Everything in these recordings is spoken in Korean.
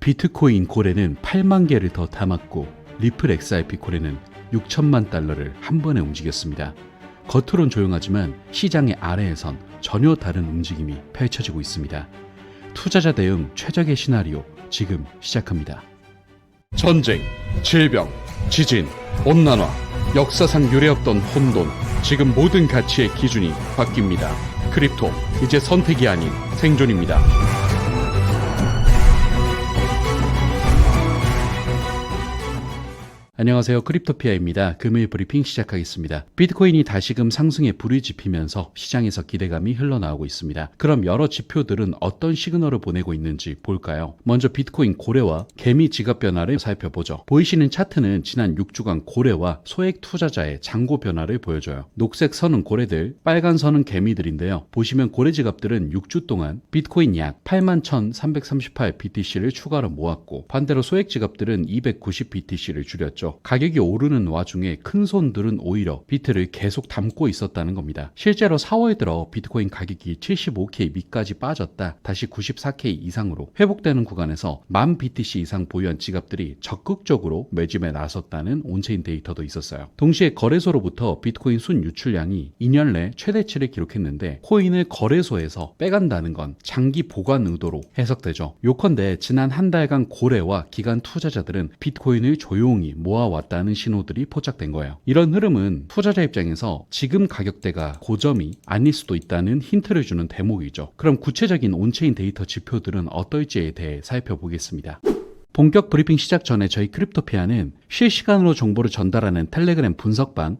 비트코인 고래는 8만 개를 더 담았고 리플 XRP 고래는 6천만 달러를 한 번에 움직였습니다. 겉으론 조용하지만 시장의 아래에선 전혀 다른 움직임이 펼쳐지고 있습니다. 투자자 대응 최적의 시나리오 지금 시작합니다. 전쟁, 질병, 지진, 온난화, 역사상 유례없던 혼돈, 지금 모든 가치의 기준이 바뀝니다. 크립토, 이제 선택이 아닌 생존입니다. 안녕하세요. 크립토피아입니다. 금요일 브리핑 시작하겠습니다. 비트코인이 다시금 상승에 불이 지피면서 시장에서 기대감이 흘러나오고 있습니다. 그럼 여러 지표들은 어떤 시그널을 보내고 있는지 볼까요? 먼저 비트코인 고래와 개미 지갑 변화를 살펴보죠. 보이시는 차트는 지난 6주간 고래와 소액 투자자의 잔고 변화를 보여줘요. 녹색 선은 고래들, 빨간 선은 개미들인데요. 보시면 고래 지갑들은 6주 동안 비트코인 약 81,338 BTC를 추가로 모았고, 반대로 소액 지갑들은 290 BTC를 줄였죠. 가격이 오르는 와중에 큰 손들은 오히려 비트를 계속 담고 있었다는 겁니다. 실제로 4월 들어 비트코인 가격이 75K 밑까지 빠졌다 다시 94K 이상으로 회복되는 구간에서 10,000 BTC 이상 보유한 지갑들이 적극적으로 매집에 나섰다는 온체인 데이터도 있었어요. 동시에 거래소로부터 비트코인 순 유출량이 2년 내 최대치를 기록했는데, 코인을 거래소에서 빼간다는 건 장기 보관 의도로 해석되죠. 요컨대 지난 한 달간 고래와 기관 투자자들은 비트코인을 조용히 모아왔다는 신호들이 포착된 거예요. 이런 흐름은 투자자 입장에서 지금 가격대가 고점이 아닐 수도 있다는 힌트를 주는 대목이죠. 그럼 구체적인 온체인 데이터 지표들은 어떨지에 대해 살펴보겠습니다. 본격 브리핑 시작 전에 저희 크립토피아는 실시간으로 정보를 전달하는 텔레그램 분석방,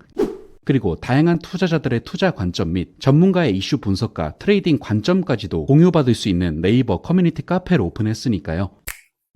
그리고 다양한 투자자들의 투자 관점 및 전문가의 이슈 분석과 트레이딩 관점까지도 공유받을 수 있는 네이버 커뮤니티 카페를 오픈했으니까요.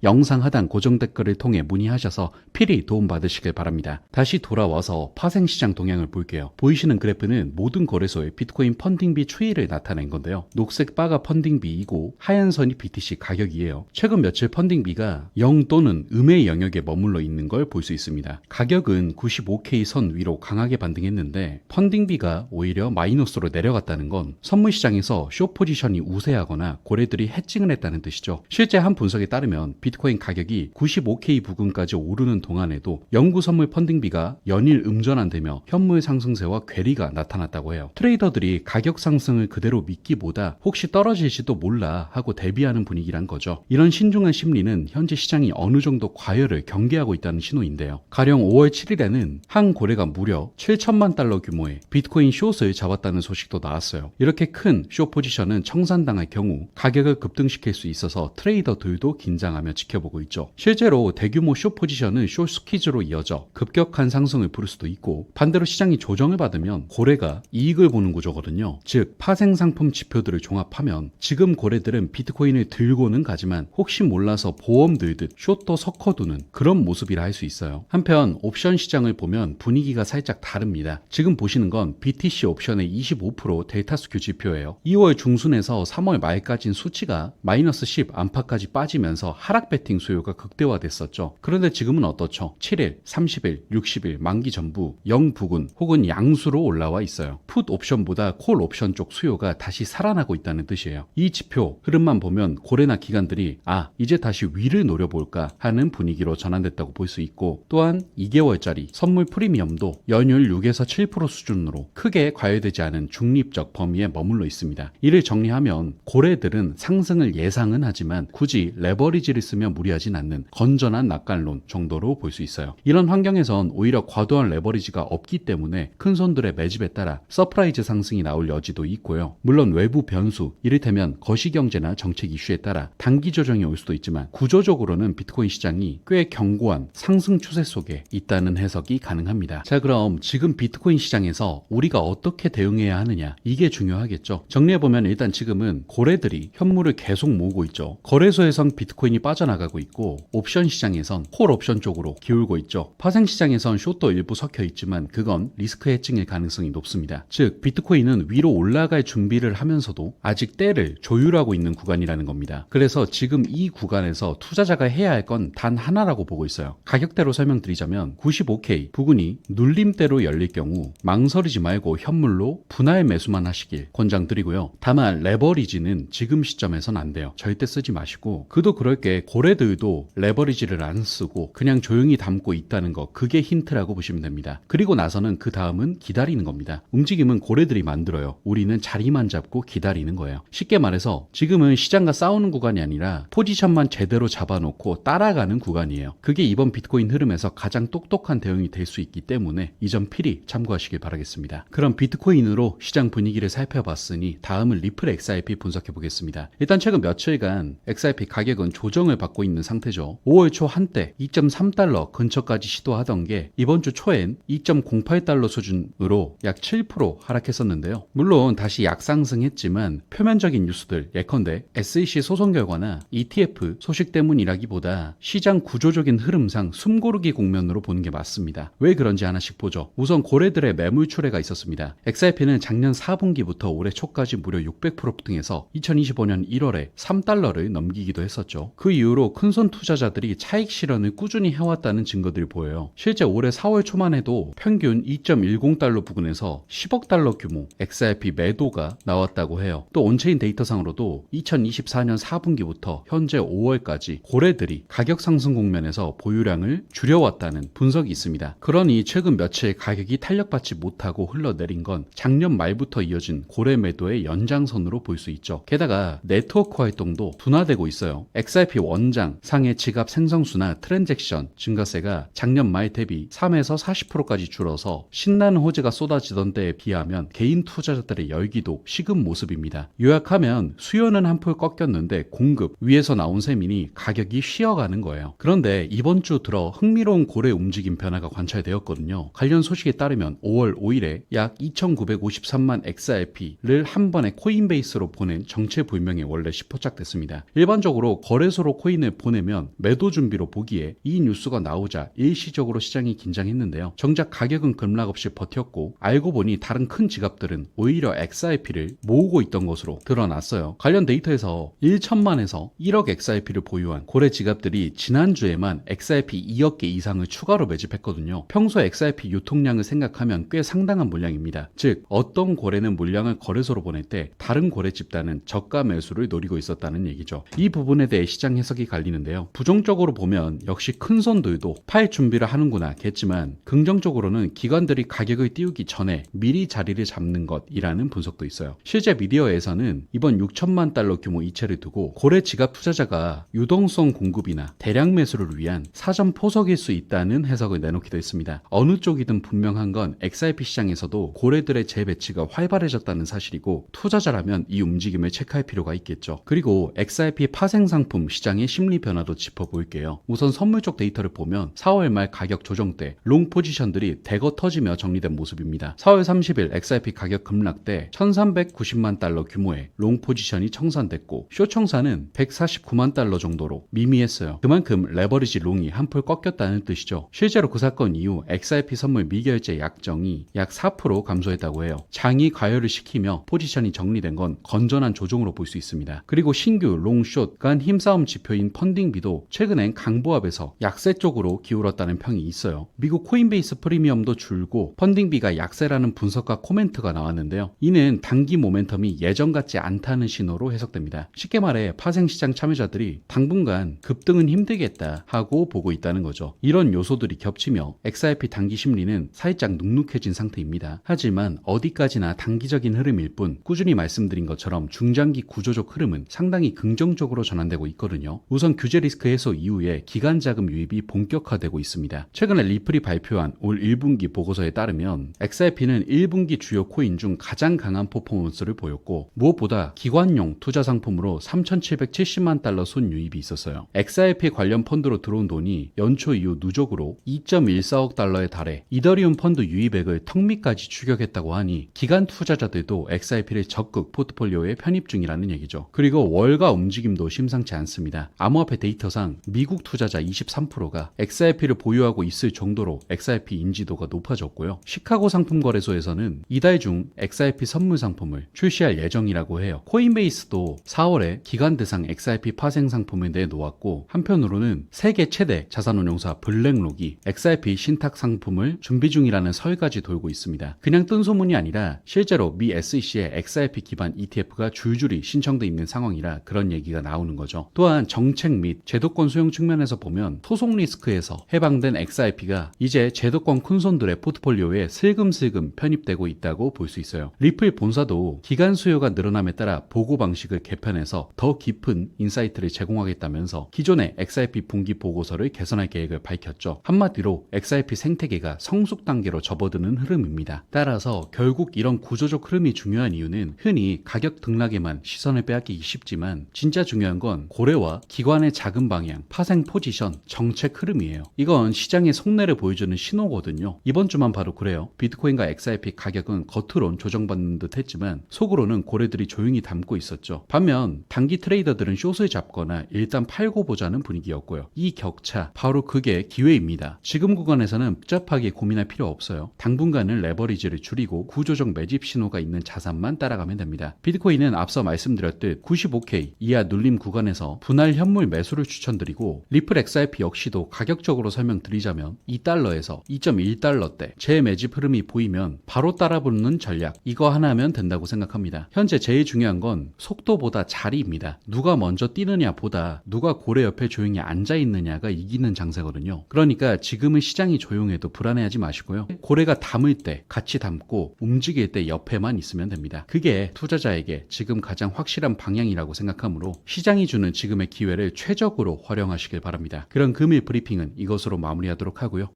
영상 하단 고정 댓글을 통해 문의하셔서 필히 도움받으시길 바랍니다. 다시 돌아와서 파생시장 동향을 볼게요. 보이시는 그래프는 모든 거래소의 비트코인 펀딩비 추이를 나타낸 건데요. 녹색 바가 펀딩비이고 하얀 선이 BTC 가격이에요. 최근 며칠 펀딩비가 0 또는 음의 영역에 머물러 있는 걸 볼 수 있습니다. 가격은 95K 선 위로 강하게 반등했는데 펀딩비가 오히려 마이너스로 내려갔다는 건 선물시장에서 숏 포지션이 우세하거나 고래들이 해칭을 했다는 뜻이죠. 실제 한 분석에 따르면 비트코인 가격이 95K 부근까지 오르는 동안에도 영구 선물 펀딩비가 연일 음전환되며 현물 상승세와 괴리가 나타났다고 해요. 트레이더들이 가격 상승을 그대로 믿기보다 혹시 떨어질지도 몰라 하고 대비하는 분위기란 거죠. 이런 신중한 심리는 현재 시장이 어느 정도 과열을 경계하고 있다는 신호인데요. 가령 5월 7일에는 한 고래가 무려 7천만 달러 규모의 비트코인 숏을 잡았다는 소식도 나왔어요. 이렇게 큰 숏 포지션은 청산당할 경우 가격을 급등시킬 수 있어서 트레이더들도 긴장하며 지켜보고 있죠. 실제로 대규모 숏 포지션은 숏 스퀴즈로 이어져 급격한 상승을 부를 수도 있고, 반대로 시장이 조정을 받으면 고래가 이익을 보는 구조거든요. 즉 파생 상품 지표들을 종합하면 지금 고래들은 비트코인을 들고는 가지만 혹시 몰라서 보험 들듯 숏도 섞어두는 그런 모습이라 할 수 있어요. 한편 옵션 시장을 보면 분위기가 살짝 다릅니다. 지금 보시는 건 BTC 옵션의 25% 델타 스큐 지표예요. 2월 중순에서 3월 말까지는 수치가 마이너스 10 안팎까지 빠지면서 하락 배팅 수요가 극대화됐었죠. 그런데 지금은 어떻죠? 7일, 30일, 60일 만기 전부 0 부근 혹은 양수로 올라와 있어요. 풋 옵션보다 콜 옵션 쪽 수요가 다시 살아나고 있다는 뜻이에요. 이 지표 흐름만 보면 고래나 기관들이 이제 다시 위를 노려볼까 하는 분위기로 전환됐다고 볼 수 있고, 또한 2개월짜리 선물 프리미엄도 연율 6에서 7% 수준으로 크게 과열되지 않은 중립적 범위에 머물러 있습니다. 이를 정리하면 고래들은 상승을 예상은 하지만 굳이 레버리지를 쓰면 무리하진 않는 건전한 낙관론 정도로 볼 수 있어요. 이런 환경에선 오히려 과도한 레버리지가 없기 때문에 큰 손들의 매집에 따라 서프라이즈 상승이 나올 여지도 있고요. 물론 외부 변수, 이를테면 거시경제나 정책 이슈에 따라 단기 조정이 올 수도 있지만 구조적으로는 비트코인 시장이 꽤 견고한 상승 추세 속에 있다는 해석이 가능합니다. 자, 그럼 지금 비트코인 시장에서 우리가 어떻게 대응해야 하느냐, 이게 중요하겠죠. 정리해보면 일단 지금은 고래들이 현물을 계속 모으고 있죠. 거래소에선 비트코인이 빠져나가고 있고, 옵션 시장에선 콜 옵션 쪽으로 기울고 있죠. 파생 시장에선 숏도 일부 섞여 있지만 그건 리스크 해칭일 가능성이 높습니다. 즉 비트코인은 위로 올라갈 준비를 하면서도 아직 때를 조율하고 있는 구간이라는 겁니다. 그래서 지금 이 구간에서 투자자가 해야 할 건 단 하나라고 보고 있어요. 가격대로 설명드리자면 95K 부근이 눌림대로 열릴 경우 망설이지 말고 현물로 분할 매수만 하시길 권장드리고요. 다만 레버리지는 지금 시점에선 안 돼요. 절대 쓰지 마시고, 그도 그럴 게 고래들도 레버리지를 안 쓰고 그냥 조용히 담고 있다는 거, 그게 힌트라고 보시면 됩니다. 그리고 나서는 그 다음은 기다리는 겁니다. 움직임은 고래들이 만들어요. 우리는 자리만 잡고 기다리는 거예요. 쉽게 말해서 지금은 시장과 싸우는 구간이 아니라 포지션만 제대로 잡아놓고 따라가는 구간이에요. 그게 이번 비트코인 흐름에서 가장 똑똑한 대응이 될 수 있기 때문에 이 점 필히 참고하시길 바라겠습니다. 그럼 비트코인으로 시장 분위기를 살펴봤으니 다음은 리플 XRP 분석해 보겠습니다. 일단 최근 며칠간 XRP 가격은 조정을 받고 있는 상태죠. 5월 초 한때 2.3달러 근처까지 시도하던 게 이번 주 초엔 2.08달러 수준으로 약 7% 하락했었는데요. 물론 다시 약상승했지만 표면적인 뉴스들, 예컨대 SEC 소송 결과나 ETF 소식 때문이라기보다 시장 구조적인 흐름상 숨고르기 국면으로 보는 게 맞습니다. 왜 그런지 하나씩 보죠. 우선 고래들의 매물 출회가 있었습니다. XRP는 작년 4분기부터 올해 초까지 무려 600% 급등해서 2025년 1월에 3달러를 넘기기도 했었죠. 그 이후로 큰손 투자자들이 차익 실현을 꾸준히 해왔다는 증거들이 보여요. 실제 올해 4월 초만 해도 평균 2.10달러 부근에서 10억 달러 규모 XRP 매도가 나왔다고 해요. 또 온체인 데이터상으로도 2024년 4분기부터 현재 5월까지 고래들이 가격 상승 국면에서 보유량을 줄여왔다는 분석이 있습니다. 그러니 최근 며칠 가격이 탄력받지 못하고 흘러내린 건 작년 말부터 이어진 고래 매도의 연장선으로 볼 수 있죠. 게다가 네트워크 활동도 둔화되고 있어요. XRP 원장 상해 지갑 생성수나 트랜잭션 증가세가 작년 말 대비 3에서 40%까지 줄어서 신나는 호재가 쏟아지던 때에 비하면 개인 투자자들의 열기도 식은 모습입니다. 요약하면 수요는 한풀 꺾였는데 공급 위에서 나온 셈이니 가격이 쉬어가는 거예요. 그런데 이번 주 들어 흥미로운 고래 움직임 변화가 관찰되었거든요. 관련 소식에 따르면 5월 5일에 약 2,953만 XRP를 한 번에 코인베이스로 보낸 정체불명의 원래시 포착됐습니다. 일반적으로 거래소로 코인을 보내면 매도 준비로 보기에 이 뉴스가 나오자 일시적으로 시장이 긴장했는데요. 정작 가격은 급락없이 버텼고 알고 보니 다른 큰 지갑들은 오히려 XRP를 모으고 있던 것으로 드러났어요. 관련 데이터에서 1천만에서 1억 XRP를 보유한 고래 지갑들이 지난주에만 XRP 2억 개 이상을 추가로 매집했거든요. 평소 XRP 유통량을 생각하면 꽤 상당한 물량입니다. 즉 어떤 고래는 물량을 거래소로 보낼 때 다른 고래 집단은 저가 매수를 노리고 있었다는 얘기죠. 이 부분에 대해 시장 해석이 갈리는데요. 부정적으로 보면 역시 큰 손들도 팔 준비를 하는구나 겠지만 긍정적으로는 기관들이 가격을 띄우기 전에 미리 자리를 잡는 것이라는 분석도 있어요. 실제 미디어에서는 이번 6천만 달러 규모 이체를 두고 고래 지갑 투자자가 유동성 공급이나 대량 매수를 위한 사전 포석일 수 있다는 해석을 내놓기도 했습니다. 어느 쪽이든 분명한 건 XRP 시장에서도 고래들의 재배치가 활발해졌다는 사실이고 투자자라면 이 움직임을 체크할 필요가 있겠죠. 그리고 XRP 파생 상품 시장의 심리 변화도 짚어볼게요. 우선 선물 쪽 데이터를 보면 4월 말 가격 조정 때 롱 포지션들이 대거 터지며 정리된 모습입니다. 4월 30일 XRP 가격 급락 때 1390만 달러 규모의 롱 포지션이 청산됐고 쇼 청산은 149만 달러 정도로 미미했어요. 그만큼 레버리지 롱이 한풀 꺾였다는 뜻이죠. 실제로 그 사건 이후 XRP 선물 미결제 약정이 약 4% 감소했다고 해요. 장이 과열을 시키며 포지션이 정리된 건 건전한 조정으로 볼 수 있습니다. 그리고 신규 롱, 숏 간 힘싸움 지표인 펀딩비도 최근엔 강보합에서 약세 쪽으로 기울었다는 평이 있어요. 미국 코인베이스 프리미엄도 줄고 펀딩비가 약세라는 분석과 코멘트가 나왔는데요. 이는 단기 모멘텀이 예전 같지 않다는 신호로 해석됩니다. 쉽게 말해 파생시장 참여자들이 당분간 급등은 힘들겠다 하고 보고 있다는 거죠. 이런 요소들이 겹치며 XRP 단기 심리는 살짝 눅눅해진 상태입니다. 하지만 어디까지나 단기적인 흐름일 뿐 꾸준히 말씀드린 것처럼 중장기 구조적 흐름은 상당히 긍정적으로 전환되고 있거든요. 우선 규제 리스크 해소 이후에 기관 자금 유입이 본격화되고 있습니다. 최근에 리플이 발표한 올 1분기 보고서에 따르면 XRP는 1분기 주요 코인 중 가장 강한 퍼포먼스를 보였고 무엇보다 기관용 투자 상품으로 3,770만 달러 손 유입이 있었어요. XRP 관련 펀드로 들어온 돈이 연초 이후 누적으로 2.14억 달러에 달해 이더리움 펀드 유입액을 턱밑까지 추격했다고 하니 기관 투자자들도 XRP를 적극 포트폴리오에 편입 중이라는 얘기죠. 그리고 월가 움직임도 심상치 않습니다. 암호화폐 데이터상 미국 투자자 23%가 XRP를 보유하고 있을 정도로 XRP 인지도가 높아졌고요. 시카고 상품거래소에서는 이달 중 XRP 선물 상품을 출시할 예정이라고 해요. 코인베이스도 4월에 기관 대상 XRP 파생 상품을 내놓았고 한편으로는 세계 최대 자산운용사 블랙록이 XRP 신탁 상품을 준비 중이라는 설까지 돌고 있습니다. 그냥 뜬 소문이 아니라 실제로 미 SEC에 XRP 기반 ETF가 줄줄이 신청돼 있는 상황이라 그런 얘기가 나오는 거죠. 또한 정책 및 제도권 수용 측면에서 보면 소송 리스크에서 해방된 XRP가 이제 제도권 큰손들의 포트폴리오에 슬금슬금 편입되고 있다고 볼 수 있어요. 리플 본사도 기간 수요가 늘어남에 따라 보고 방식을 개편해서 더 깊은 인사이트를 제공하겠다면서 기존의 XRP 분기 보고서를 개선할 계획을 밝혔죠. 한마디로 XRP 생태계가 성숙 단계로 접어드는 흐름입니다. 따라서 결국 이런 구조적 흐름이 중요한 이유는 흔히 가격 등락에만 시선을 빼앗기기 쉽지만 진짜 중요한 건 고래와 기관의 자금 방향, 파생 포지션, 정책 흐름이에요. 이건 시장의 속내를 보여주는 신호거든요. 이번 주만 봐도 그래요. 비트코인과 XRP 가격은 겉으론 조정받는 듯 했지만 속으로는 고래들이 조용히 담고 있었죠. 반면 단기 트레이더들은 숏을 잡거나 일단 팔고 보자는 분위기였고요. 이 격차, 바로 그게 기회입니다. 지금 구간에서는 복잡하게 고민할 필요 없어요. 당분간은 레버리지를 줄이고 구조적 매집 신호가 있는 자산만 따라가면 됩니다. 비트코인은 앞서 말씀드렸듯 95K 이하 눌림 구간에서 분할 현물 매수를 추천드리고 리플 XRP 역시도 가격적으로 설명드리자면 2달러에서 2.1달러대 재매집 흐름이 보이면 바로 따라붙는 전략, 이거 하나 하면 된다고 생각합니다. 현재 제일 중요한 건 속도보다 자리입니다. 누가 먼저 뛰느냐 보다 누가 고래 옆에 조용히 앉아있느냐가 이기는 장세거든요. 그러니까 지금은 시장이 조용해도 불안해하지 마시고요. 고래가 담을 때 같이 담고 움직일 때 옆에만 있으면 됩니다. 그게 투자자에게 지금 가장 확실한 방향이라고 생각하므로 시장이 주는 지금의 기회를 최적으로 활용하시길 바랍니다. 그런 금일 브리핑은 이것으로 마무리하도록 하고요.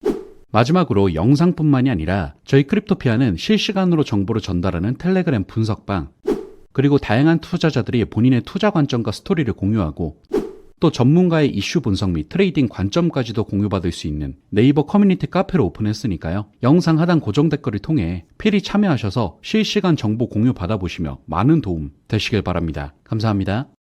마지막으로 영상뿐만이 아니라 저희 크립토피아는 실시간으로 정보를 전달하는 텔레그램 분석방, 그리고 다양한 투자자들이 본인의 투자 관점과 스토리를 공유하고 또 전문가의 이슈 분석 및 트레이딩 관점까지도 공유받을 수 있는 네이버 커뮤니티 카페를 오픈했으니까요. 영상 하단 고정 댓글을 통해 필히 참여하셔서 실시간 정보 공유 받아보시며 많은 도움 되시길 바랍니다. 감사합니다.